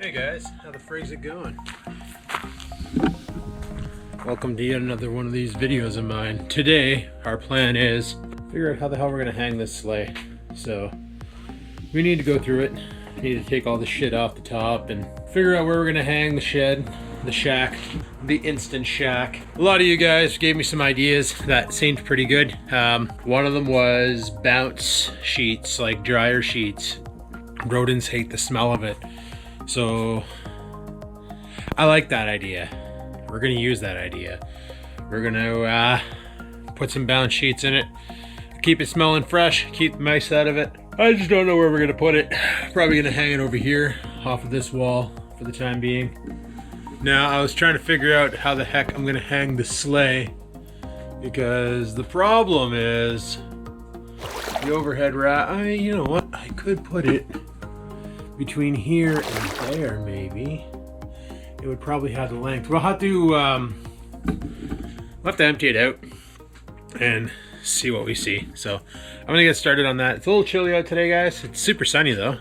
Hey guys, how the frig's it going? Welcome to yet another one of these videos of mine. Today, our plan is figure out how the hell we're gonna hang this sleigh. So, we need to go through it. We need to take all the shit off the top and figure out where we're gonna hang the shed, the shack, the instant shack. A lot of you guys gave me some ideas that seemed pretty good. One of them was bounce sheets, like dryer sheets. Rodents hate the smell of it. So I like that idea. We're gonna use that idea. We're gonna put some bounce sheets in it, keep it smelling fresh, keep the mice out of it. I just don't know where we're gonna put it. Probably gonna hang it over here off of this wall for the time being. Now I was trying to figure out how the heck I'm gonna hang the sleigh, because the problem is the overhead rack. You know what, I could put it between here and there, maybe. It would probably have the length. We'll have to empty it out and see what we see. So I'm gonna get started on that. It's a little chilly out today, guys. It's super sunny though.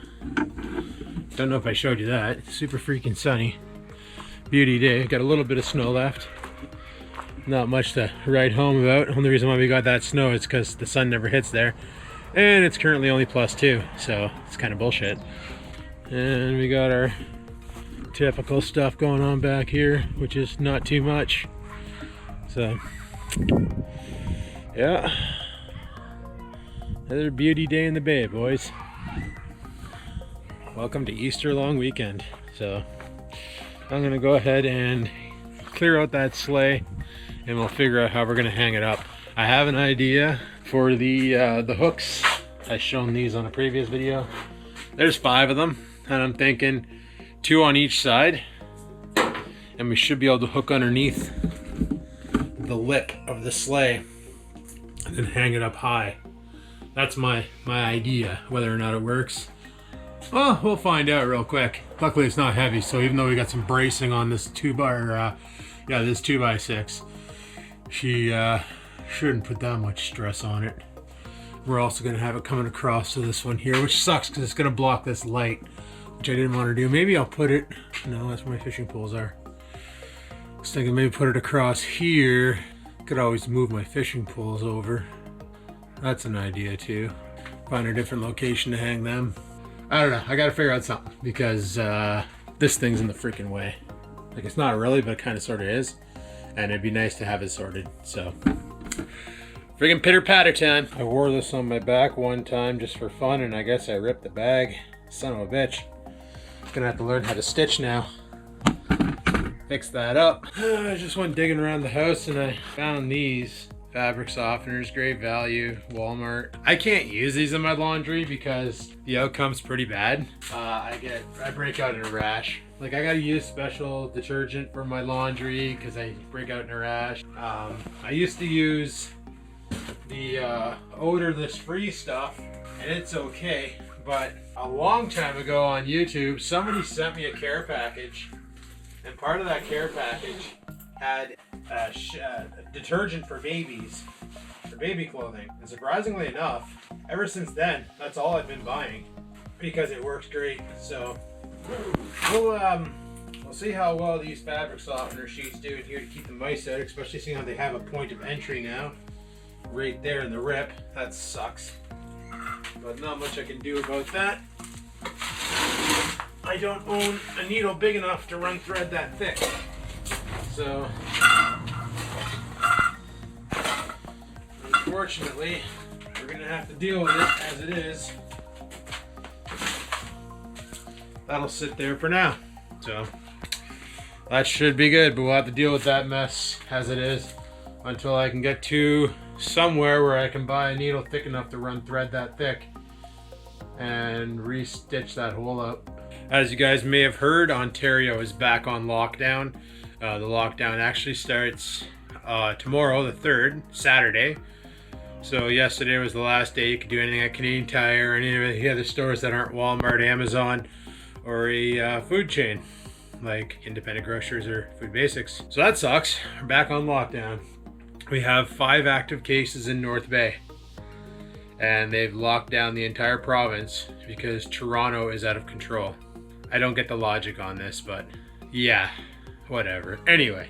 Don't know if I showed you that. It's super freaking sunny. Beauty day. Got a little bit of snow left. Not much to write home about. Only reason why we got that snow is because the sun never hits there. And it's currently only +2, so it's kind of bullshit. And we got our typical stuff going on back here, which is not too much. So, yeah. Another beauty day in the bay, boys. Welcome to Easter long weekend. So, I'm gonna go ahead and clear out that sleigh and we'll figure out how we're gonna hang it up. I have an idea for the hooks. I've shown these on a previous video. There's 5 of them. And I'm thinking 2 on each side, and we should be able to hook underneath the lip of the sleigh and then hang it up high. That's my idea. Whether or not it works, well, we'll find out real quick. Luckily it's not heavy, so even though we got some bracing on this 2x6, she shouldn't put that much stress on it. We're also going to have it coming across to this one here, which sucks because it's going to block this light, which I didn't want to do. Maybe I'll put it, no, that's where my fishing poles are. I was thinking maybe put it across here. Could always move my fishing poles over. That's an idea too. Find a different location to hang them. I don't know, I got to figure out something because this thing's in the freaking way. Like, it's not really, but it kind of sort of is. And it'd be nice to have it sorted, so. Friggin' pitter patter time. I wore this on my back one time just for fun, and I guess I ripped the bag. Son of a bitch. Gonna have to learn how to stitch now. Fix that up. I just went digging around the house and I found these fabric softeners, great value, Walmart. I can't use these in my laundry because the outcome's pretty bad. I break out in a rash. Like, I gotta use special detergent for my laundry because I break out in a rash. I used to use the odorless free stuff and it's okay, but a long time ago on YouTube somebody sent me a care package, and part of that care package had detergent for babies, for baby clothing, and surprisingly enough, ever since then that's all I've been buying because it works great. So we'll see how well these fabric softener sheets do in here to keep the mice out, especially seeing how they have a point of entry now right there in the rip. That sucks, but not much I can do about that. I don't own a needle big enough to run thread that thick, so unfortunately we're gonna have to deal with it as it is. That'll sit there for now, so that should be good, but we'll have to deal with that mess as it is until I can get to somewhere where I can buy a needle thick enough to run thread that thick and re-stitch that hole up. As you guys may have heard, Ontario is back on lockdown. The lockdown actually starts tomorrow, the 3rd, Saturday. So yesterday was the last day you could do anything at Canadian Tire or any of the other stores that aren't Walmart, Amazon, or a food chain like independent grocers or Food Basics. So that sucks. We're back on lockdown. We have 5 active cases in North Bay, and they've locked down the entire province because Toronto is out of control. I don't get the logic on this, but yeah, whatever. Anyway,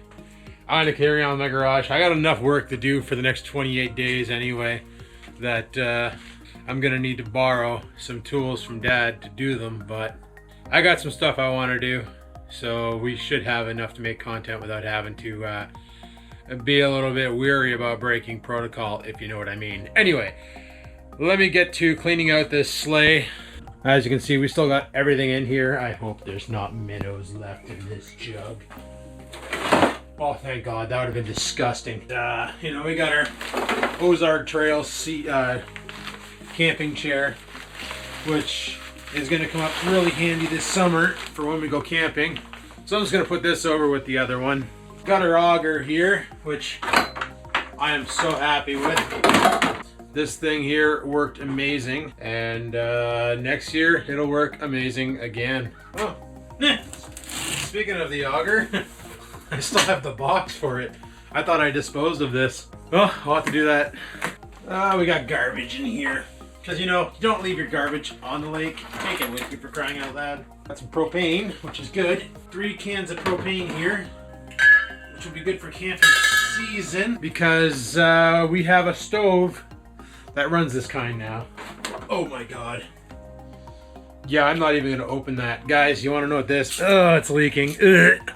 I'm gonna carry on with my garage. I got enough work to do for the next 28 days anyway, that I'm gonna need to borrow some tools from Dad to do them, but I got some stuff I want to do, so we should have enough to make content without having to be a little bit weary about breaking protocol, if you know what I mean. Anyway, let me get to cleaning out this sleigh. As you can see, we still got everything in here. I hope there's not minnows left in this jug. Oh, thank God, that would have been disgusting. You know, we got our Ozark Trail camping chair, which is going to come up really handy this summer for when we go camping. So I'm just going to put this over with the other one. Got our auger here, which I am so happy with. This thing here worked amazing, and next year it'll work amazing again. Oh, speaking of the auger, I still have the box for it. I thought I disposed of this. Oh, I'll have to do that. We got garbage in here. Because, you know, you don't leave your garbage on the lake. Take it with you, for crying out loud. Got some propane, which is good. 3 cans of propane here, which will be good for camping season, because we have a stove that runs this kind now. Oh my God. Yeah, I'm not even gonna open that. Guys, you wanna know what this? Oh, it's leaking. Ugh.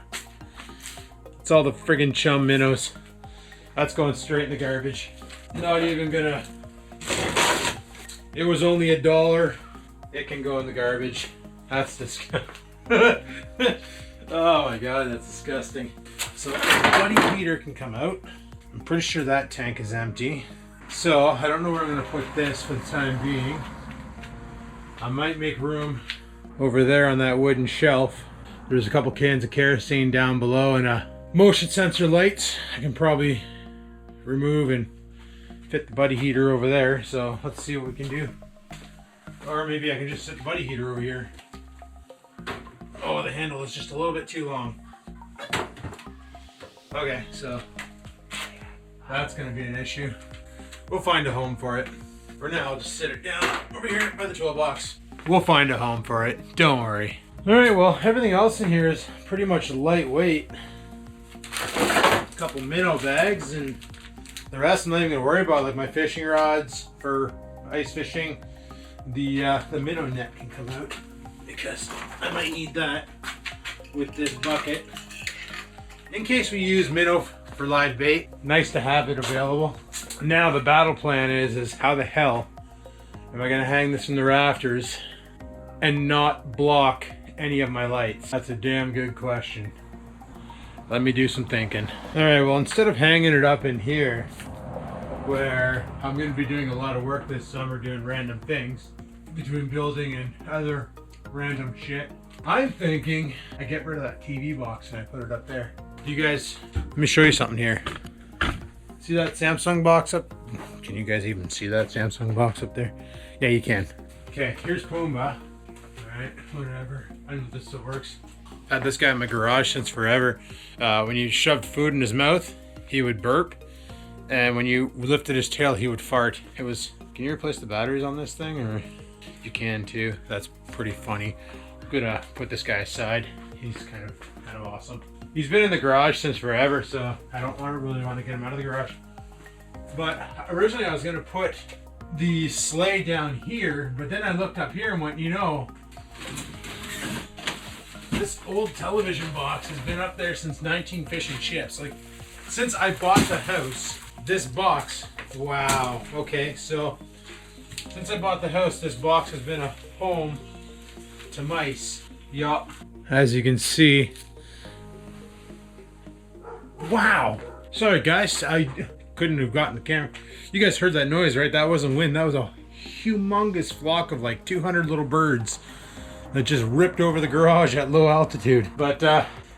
It's all the friggin' chum minnows. That's going straight in the garbage. Not even gonna... It was only $1. It can go in the garbage. That's disgusting. Oh my God, that's disgusting. So the buddy heater can come out. I'm pretty sure that tank is empty. So I don't know where I'm gonna put this for the time being. I might make room over there on that wooden shelf. There's a couple cans of kerosene down below and a motion sensor lights. I can probably remove and fit the buddy heater over there. So let's see what we can do. Or maybe I can just set the buddy heater over here. Oh, the handle is just a little bit too long. Okay, so that's gonna be an issue. We'll find a home for it. For now, I'll just sit it down over here by the toolbox. We'll find a home for it. Don't worry. All right, well, everything else in here is pretty much lightweight. A couple minnow bags, and the rest I'm not even gonna worry about, like my fishing rods for ice fishing. The minnow net can come out because I might need that with this bucket. In case we use minnow for live bait, nice to have it available. Now the battle plan is how the hell am I gonna hang this in the rafters and not block any of my lights? That's a damn good question. Let me do some thinking. All right, well, instead of hanging it up in here, where I'm gonna be doing a lot of work this summer doing random things between building and other random shit, I'm thinking I get rid of that TV box and I put it up there. You guys, let me show you something here. See that Samsung box up? Can you guys even see that Samsung box up there? Yeah, you can. Okay, here's Pumbaa. Alright, whatever. I don't know if this still works. I've had this guy in my garage since forever. When you shoved food in his mouth, he would burp. And when you lifted his tail, he would fart. It was... Can you replace the batteries on this thing? Or you can too. That's pretty funny. I'm gonna put this guy aside. He's kind of awesome. He's been in the garage since forever, so I don't really want to get him out of the garage. But originally I was gonna put the sleigh down here, but then I looked up here and went, you know, this old television box has been up there since 19 Fish and Chips. Like, since I bought the house, this box, wow, okay, so since I bought the house, this box has been a home to mice. Yup. As you can see, wow. Sorry guys, I couldn't have gotten the camera. You guys heard that noise, right? That wasn't wind, that was a humongous flock of like 200 little birds that just ripped over the garage at low altitude. But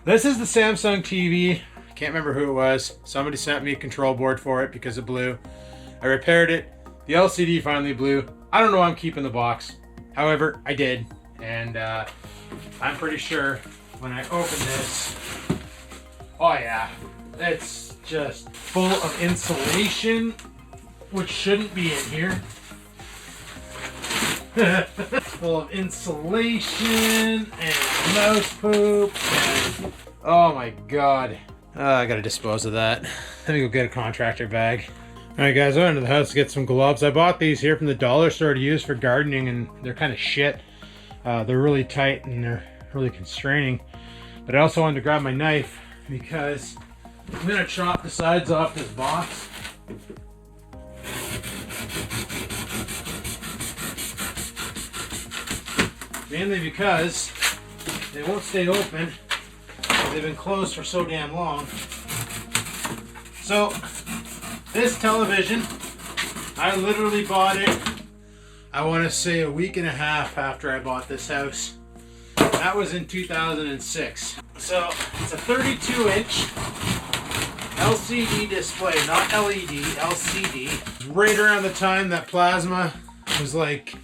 this is the Samsung TV. Can't remember who it was. Somebody sent me a control board for it because it blew. I repaired it. The LCD finally blew. I don't know why I'm keeping the box. However, I did. And I'm pretty sure when I open this, oh yeah, it's just full of insulation, which shouldn't be in here. Full of insulation and mouse poop. And, oh my god. I gotta dispose of that. Let me go get a contractor bag. Alright guys, I went to the house to get some gloves. I bought these here from the dollar store to use for gardening, and they're kind of shit. They're really tight and they're really constraining. But I also wanted to grab my knife because I'm gonna chop the sides off this box. Mainly because they won't stay open. They've been closed for so damn long. So this television, I literally bought it, I want to say a week and a half after I bought this house. That was in 2006. So it's a 32-inch LCD display, not LED, LCD. Right around the time that plasma was like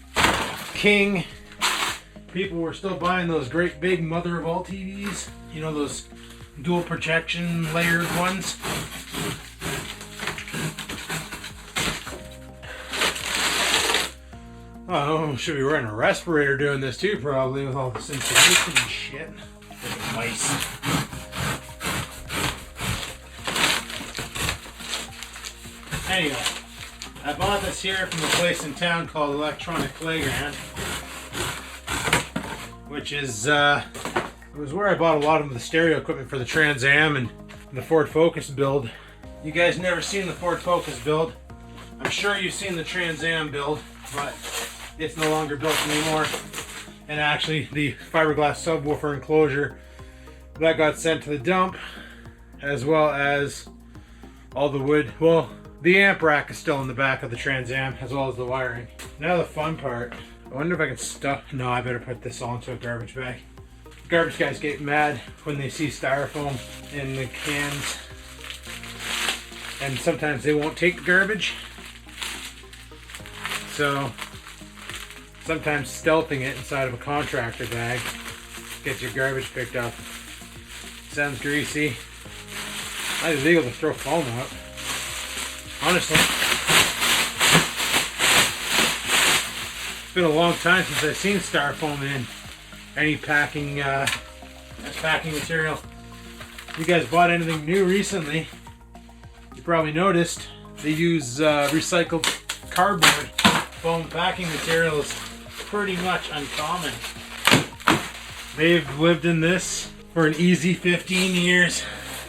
king, people were still buying those great big mother of all TVs. You know, those dual projection layered ones. Oh, should be wearing a respirator doing this too, probably, with all this insulation and shit. Mice. Anyway, I bought this here from a place in town called Electronic Playground, which is, it was where I bought a lot of the stereo equipment for the Trans Am and the Ford Focus build. You guys never seen the Ford Focus build. I'm sure you've seen the Trans Am build, but it's no longer built anymore. And actually the fiberglass subwoofer enclosure that got sent to the dump, as well as all the wood. Well, the amp rack is still in the back of the Trans Am, as well as the wiring. Now the fun part. I wonder if I can stuff. No, I better put this all into a garbage bag. Garbage guys get mad when they see styrofoam in the cans, and sometimes they won't take the garbage. So sometimes stealthing it inside of a contractor bag gets your garbage picked up. Sounds greasy. Not illegal to throw foam out. Honestly, it's been a long time since I've seen styrofoam in any packing material. If you guys bought anything new recently, you probably noticed they use recycled cardboard. Foam packing material is pretty much uncommon. They've lived in this for an easy 15 years.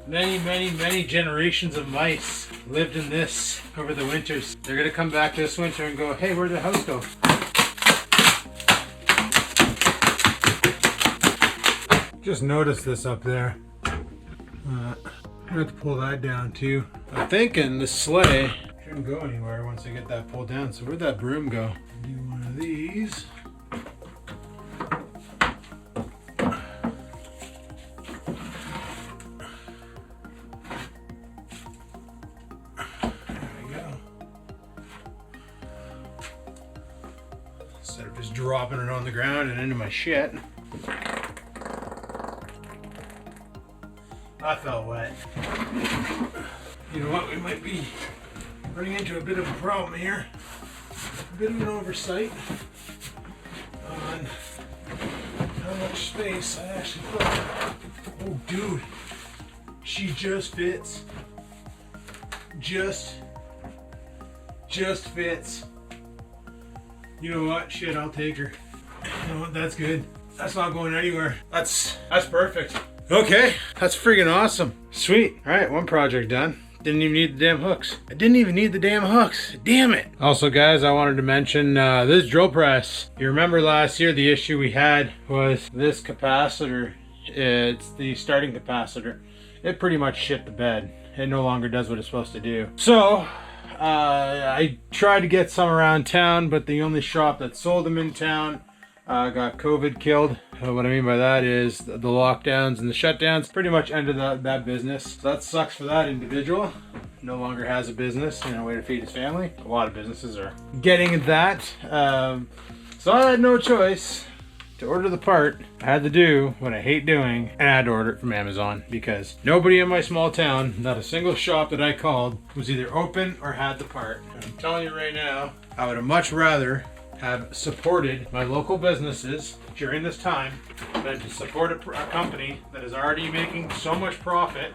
Many generations of mice lived in this over the winters. They're gonna come back this winter and go, hey, where'd the house go? Just noticed this up there. I'm gonna have to pull that down too. I'm thinking the sleigh shouldn't go anywhere once I get that pulled down. So where'd that broom go? Do one of these. There we go. Instead of just dropping it on the ground and into my shit. I felt wet. You know what? We might be running into a bit of a problem here. A bit of an oversight on how much space I actually put. Oh, dude. She just fits. Just fits. You know what? Shit, I'll take her. You know what? That's good. That's not going anywhere. That's perfect. Okay, that's freaking awesome. Sweet. All right, one project done. Didn't even need the damn hooks. I didn't even need the damn hooks. Damn it. Also, guys, I wanted to mention this drill press. You remember last year the issue we had was this capacitor. It's the starting capacitor. It pretty much shit the bed. It no longer does what it's supposed to do. So, I tried to get some around town, but the only shop that sold them in town got COVID killed. What I mean by that is the lockdowns and the shutdowns pretty much ended that business. So that sucks for that individual. No longer has a business and a way to feed his family. A lot of businesses are getting that. So I had no choice to order the part. I had to do what I hate doing, and I had to order it from Amazon because nobody in my small town, not a single shop that I called, was either open or had the part. And I'm telling you right now, I would have much rather have supported my local businesses during this time than to support a company that is already making so much profit.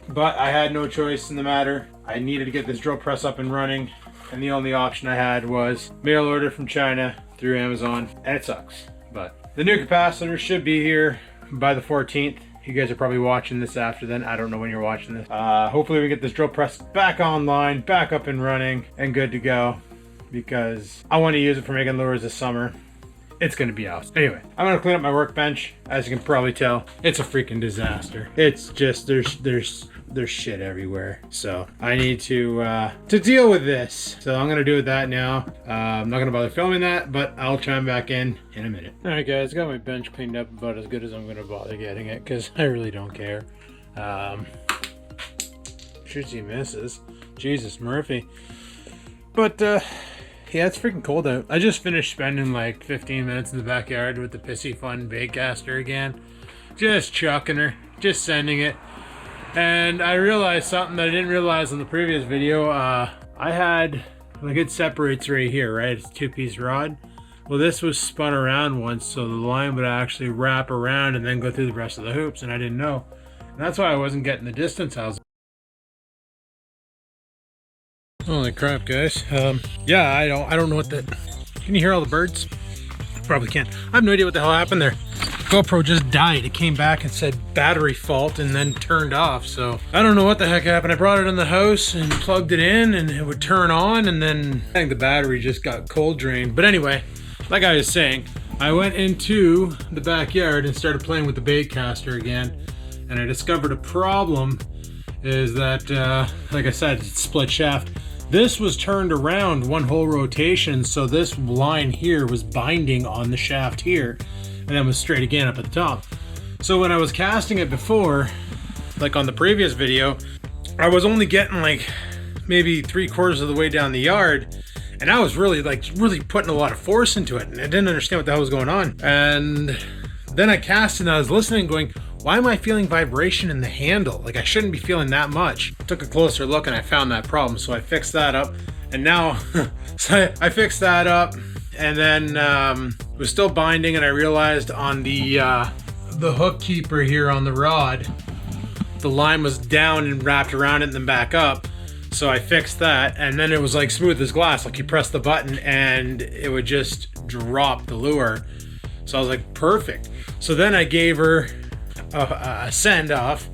But I had no choice in the matter. I needed to get this drill press up and running, and the only option I had was mail order from China through Amazon, and it sucks. But the new capacitor should be here by the 14th. You guys are probably watching this after then. I don't know when you're watching this. Hopefully we get this drill press back online, back up and running, and good to go, because I want to use it for making lures this summer. It's going to be awesome. Anyway, I'm going to clean up my workbench. As you can probably tell, it's a freaking disaster. It's just, there's shit everywhere. So I need to deal with this. So I'm going to do that now. I'm not going to bother filming that, but I'll chime back in a minute. All right, guys, got my bench cleaned up about as good as I'm going to bother getting it, because I really don't care. Shooty misses. Jesus, Murphy. But, yeah, it's freaking cold out. I just finished spending like 15 minutes in the backyard with the pissy fun baitcaster again. Just chucking her, just sending it. And I realized something that I didn't realize in the previous video. I had, like, it separates right here, right? It's a 2-piece rod. Well, this was spun around once, so the line would actually wrap around and then go through the rest of the hoops, and I didn't know. And that's why I wasn't getting the distance I was. Holy crap, guys. Yeah, I don't know what the... Can you hear all the birds? Probably can't. I have no idea what the hell happened there. GoPro just died. It came back and said battery fault and then turned off. So I don't know what the heck happened. I brought it in the house and plugged it in and it would turn on, and then I think the battery just got cold drained. But anyway, like I was saying, I went into the backyard and started playing with the baitcaster again, and I discovered a problem is that, like I said, it's split shaft. This was turned around one whole rotation, so this line here was binding on the shaft here, and then was straight again up at the top. So when I was casting it before, like on the previous video, I was only getting like maybe 3/4 of the way down the yard, and I was really putting a lot of force into it, and I didn't understand what the hell was going on. And then I cast and I was listening going, why am I feeling vibration in the handle? Like, I shouldn't be feeling that much. Took a closer look and I found that problem, so I fixed that up. And now, so I fixed that up, and then it was still binding, and I realized on the hook keeper here on the rod, the line was down and wrapped around it and then back up. So I fixed that, and then it was like smooth as glass. Like, you press the button and it would just drop the lure. So I was like, perfect. So then I gave her a send off,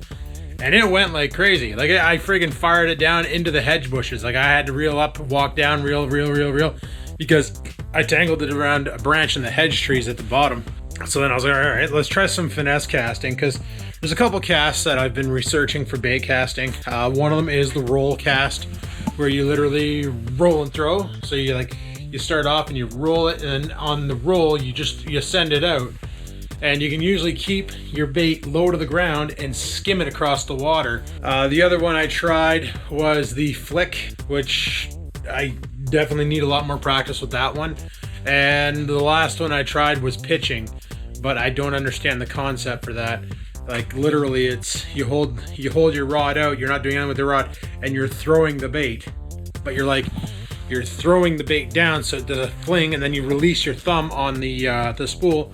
and it went like crazy. Like, I friggin' fired it down into the hedge bushes. Like, I had to reel up, walk down, reel, because I tangled it around a branch in the hedge trees at the bottom. So then I was like, all right, let's try some finesse casting, because there's a couple casts that I've been researching for bait casting. One of them is the roll cast, where you literally roll and throw. So you start off and you roll it, and on the roll you send it out. And you can usually keep your bait low to the ground and skim it across the water. The other one I tried was the flick, which I definitely need a lot more practice with that one. And the last one I tried was pitching, but I don't understand the concept for that. Like, literally, it's you hold your rod out, you're not doing anything with the rod, and you're throwing the bait. But you're throwing the bait down, so it does a fling, and then you release your thumb on the spool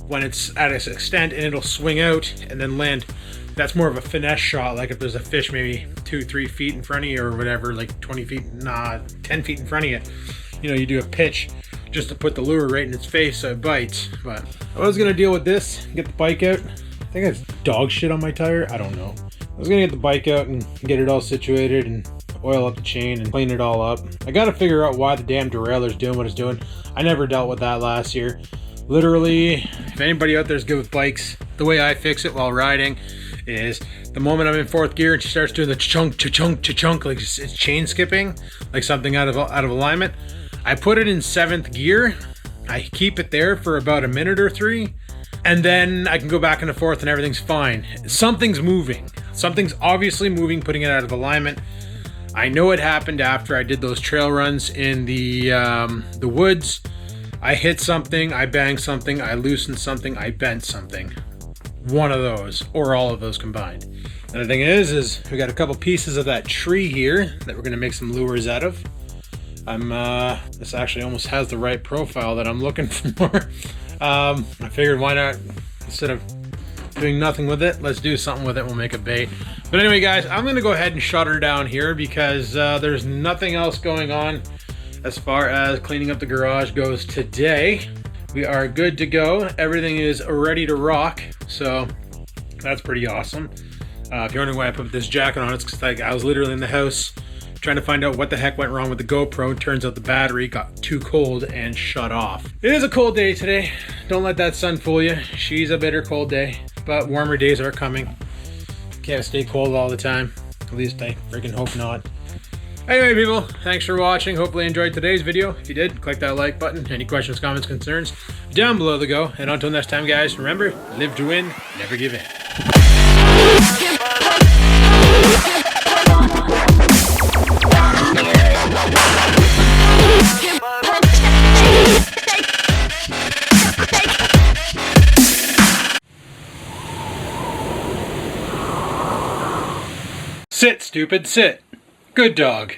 when it's at its extent, and it'll swing out and then land. That's more of a finesse shot, like if there's a fish maybe 2-3 feet in front of you or whatever, like 20 feet, 10 feet in front of you. You know, you do a pitch just to put the lure right in its face so it bites. But I was gonna deal with this, get the bike out. I think it's dog shit on my tire, I don't know. I was gonna get the bike out and get it all situated and oil up the chain and clean it all up. I gotta figure out why the damn derailleur's doing what it's doing. I never dealt with that last year. Literally, if anybody out there is good with bikes, the way I fix it while riding is the moment I'm in 4th gear and she starts doing the chunk, cha-chunk, cha-chunk, like it's chain skipping, like something out of alignment, I put it in 7th gear. I keep it there for about a minute or 3, and then I can go back into 4th and everything's fine. Something's moving. Something's obviously moving, putting it out of alignment. I know it happened after I did those trail runs in the woods. I hit something, I banged something, I loosened something, I bent something. One of those, or all of those combined. And the thing is we got a couple pieces of that tree here that we're gonna make some lures out of. This actually almost has the right profile that I'm looking for. I figured why not, instead of doing nothing with it, let's do something with it. We'll make a bait. But anyway, guys, I'm gonna go ahead and shut her down here because there's nothing else going on as far as cleaning up the garage goes today. We are good to go. Everything is ready to rock, so that's pretty awesome. If you're wondering why I put this jacket on, it's because I was literally in the house trying to find out what the heck went wrong with the GoPro. Turns out the battery got too cold and shut off. It is a cold day today. Don't let that sun fool you. She's a bitter cold day, but warmer days are coming. Can't stay cold all the time. At least I freaking hope not. Anyway, people, thanks for watching. Hopefully you enjoyed today's video. If you did, click that like button. Any questions, comments, concerns, down below the go. And until next time, guys, remember, live to win, never give in. Sit, stupid, sit. Good dog.